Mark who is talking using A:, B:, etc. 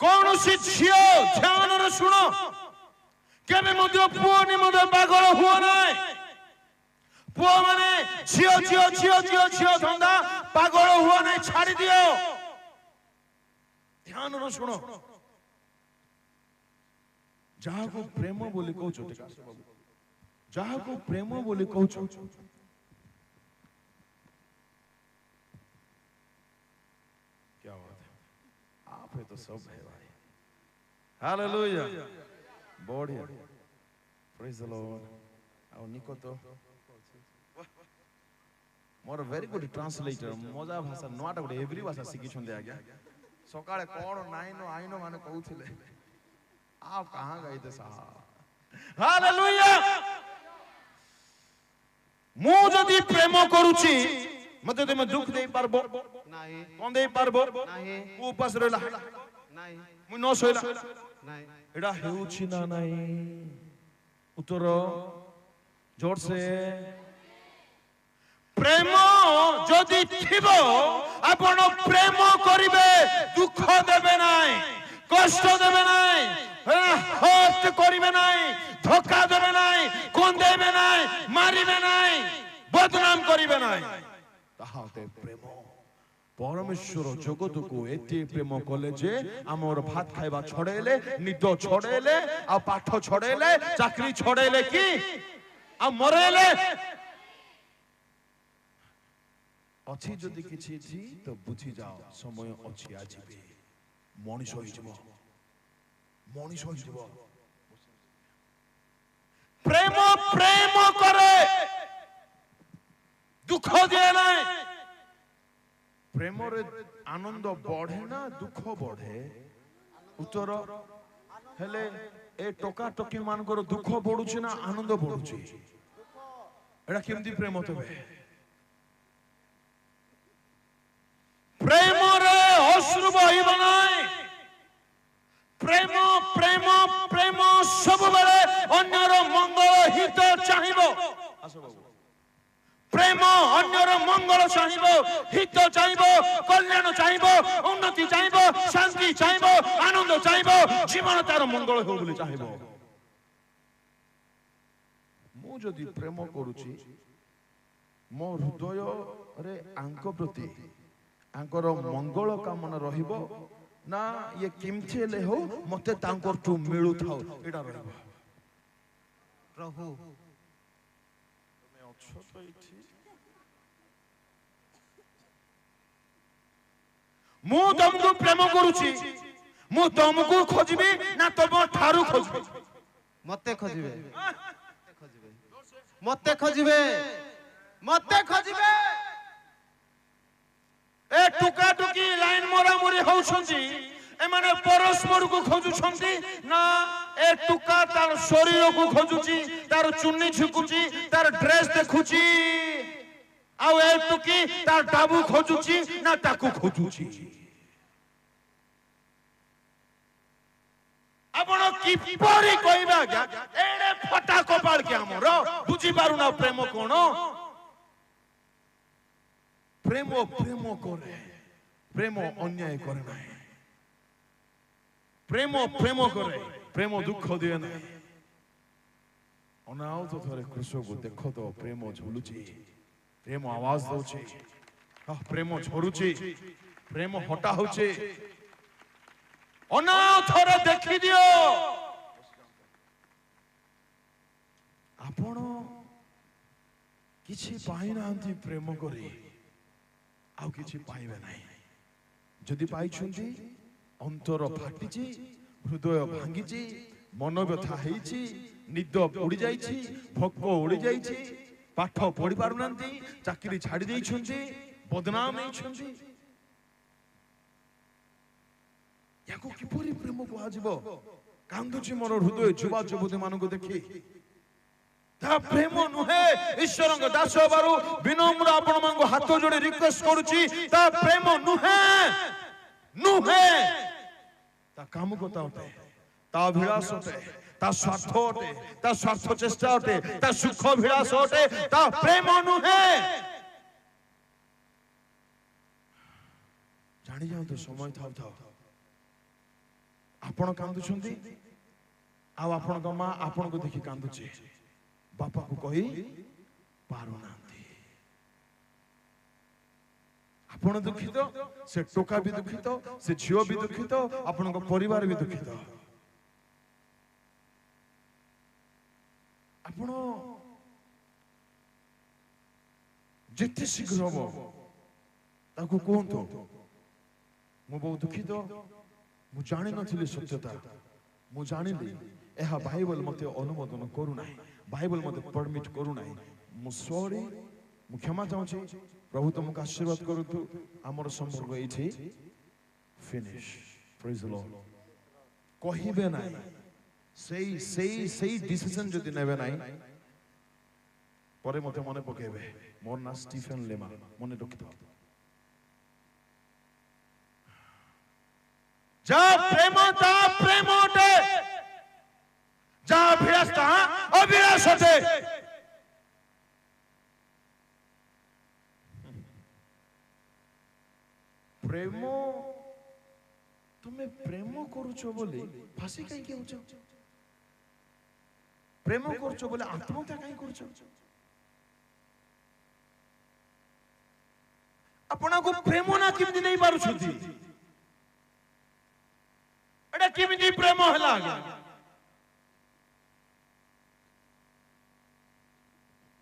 A: कौन सी झियो ध्यान रे सुनो केबे मध्य पुओ निमध्य पागल हुओ नाय पुओ माने झियो झियो झियो झियो झियो धंदा पागल हुओ नाय छाड़ी दियो ध्यान रे सुनो जहा को प्रेम बोली कहू जहा को प्रेम बोली कहू क्या बात है आप है तो सब है भाई हालेलुया बढ़िया प्रेज द लॉर्ड और निको तो मोर वेरी गुड ट्रांसलेटर मजा भाषा नोटा गुड एवरी भाषा सिखी छंदे आज्ञा सकाळे कोन नाइनो आइनो माने कहउथिले आप कहां गए थे साहब हालेलुया मु जदी प्रेम करूची मते तुम दुख दे पारबो नाही कोन दे पारबो नाही उपास रहला नाही मु न सोइला नाही एडा हेउची ना नाही उत्तर जोर से प्रेम जदि थिबो आपण प्रेम करिवे दुख देबे नाही कष्ट देबे नाही हट करिवे नाही धोखा देबे नाही कोन देबे नाही मारिबे नाही बदनाम करिवे नाही ताहाते प्रेम परमेश्वर जगत को एते प्रेम कले जे हमर भात खाइबा छोड़ेले निद छोड़ेले आ पाठ छोड़ेले चाकरी छोड़ेले की आ मरेले अछि जदि किछि थी तो बुझी जाओ समय अछि आजिबे मनीष होई जबो प्रेम प्रेम करे दुख दे नाही प्रेम रे आनंद बढ़े ना दुख बढ़े उत्तर हेले ए टोका टोकी मानकर दुख बढ़ुछि ना आनंद बढ़ुछि एडा केमदी प्रेम तबे प्रेम रे अश्रु बहिब नाही प्रेम प्रेम प्रेम सब बेले अन्यर मंगल हित चाहिबो आसो बाबू प्रेम अन्यर मंगल चाहिबो हित चाहिबो कल्याण चाहिबो उन्नति चाहिबो शांति चाहिबो आनंद चाहिबो जीवन तार मंगल हो बोली चाहिबो मु जदि प्रेम करूची मो हृदय रे आंक प्रति आंकर मंगल कामना रहिबो ना ये किमथि ले हो मते तांकर टू मिलु थाउ एडा रहबो प्रभु तुमे अच्छो तो इठी मु तुमको प्रेम करूची मु तुमको खोजबी ना तुम थारु खोजबी
B: मते खोजबे मते खोजबे मते खोजबे
A: ए टुका टुकी लाइन मोरा मोरी होउछंती ए माने परस्पर को खोजुछंती ना ए टुका तार शरीर को खोजुची तार चुन्नी झुकुची तार ड्रेस देखुची आ ए टुकी तार डाबू खोजुची ना ताकू खोजुची आपण किपरि कहबा क्या एडे फटा कपाल के हमर बुझी पारु ना प्रेम कोन प्रेम प्रेम करे प्रेम अन्याय करे नाही प्रेम प्रेम करे प्रेम दुख दिए नाही अनाउ तो थरे कृष्ण को देखो तो प्रेम झुलुची प्रेम आवाज दउची प्रेम झरुची प्रेम हटा होची अनाउ थरे देखि दियो आपण किछि पाइ नांती प्रेम करी आउ किछि पाइबे नाही जदि पाइछुंती अंतर फाटिची हृदय भांगीची मन व्यथा हेइची निद उड़ी जाइची भोक उड़ी जाइची पाठ पढ़ी पारु नांती चाकरी छाड़ी देइछुंती बदनाम हेइछुंती याको किपरि प्रेम को आजिबो कांदुची मोर हृदय जुवा जुबती मानको देखि ता प्रेम नुहे ईश्वरंग दास बारु विनम्र आपण मांगो हाथ जोड़ी रिक्वेस्ट करूची ता प्रेम नुहे नुहे ता काम को ताते ता अभिलाष होते ता स्वार्थ होते ता स्वार्थ चेष्टा होते ता सुख अभिलाष होते ता प्रेम नुहे जानी जाओ तो समय थाउ थाउ ଆପଣ କାନ୍ଦୁଛନ୍ତି ଆଉ ଆପଣଙ୍କ ମା ଆପଣଙ୍କୁ ଦେଖି କାନ୍ଦୁଛି ବାପାକୁ କହି ପାରୁନାହାନ୍ତି ଆପଣ ଦୁଃଖିତ ସେ ଟୋକା ବି ଦୁଃଖିତ ସେ ଝିଅ ବି ଦୁଃଖିତ ଆପଣଙ୍କ ପରିବାର ବି ଦୁଃଖିତ ଆପଣ ଯେତେ ଶୀଘ୍ର ହବ ତାକୁ କୁହନ୍ତୁ ମୁଁ ବହୁତ ଦୁଃଖିତ ମୁଁ ଜାଣିନଥିଲି ସତ୍ୟତା ମୁଁ ଜାଣିଲି ଏହା ବାଇବଲ ମୋତେ ଅନୁମୋଦନ କରୁନାହିଁ ବାଇବଲ ମୋତେ ପରମିଟ କରୁନାହିଁ ମୁଁ ସରି ମୁଁ କ୍ଷମା ଚାହୁଁଛି ପ୍ରଭୁ ତମକୁ ଆଶୀର୍ବାଦ କରନ୍ତୁ ଆମର ସମ୍ପର୍କ ଏଇଠି ଫିନିଶ ପ୍ରେଜ ଦ ଲର୍ଡ କହିବେ ନାହିଁ ସେଇ ডিসিশন যদি নেবে নাই পরে মতে মনে পকাইবে মোর না স্টিফেন লেমা মনে রাখিত যা প্রেমতে যা অভিলাষতা অভিলাষতে প্রেম তুমি প্রেম করছো বলে ফাঁসি কাই কেউছো প্রেম করছো বলে আত্মহত্যা কাই করছো আপনাকে প্রেম না কেমতি নেই পারুছন্তি এটা কেমতি প্রেম হলা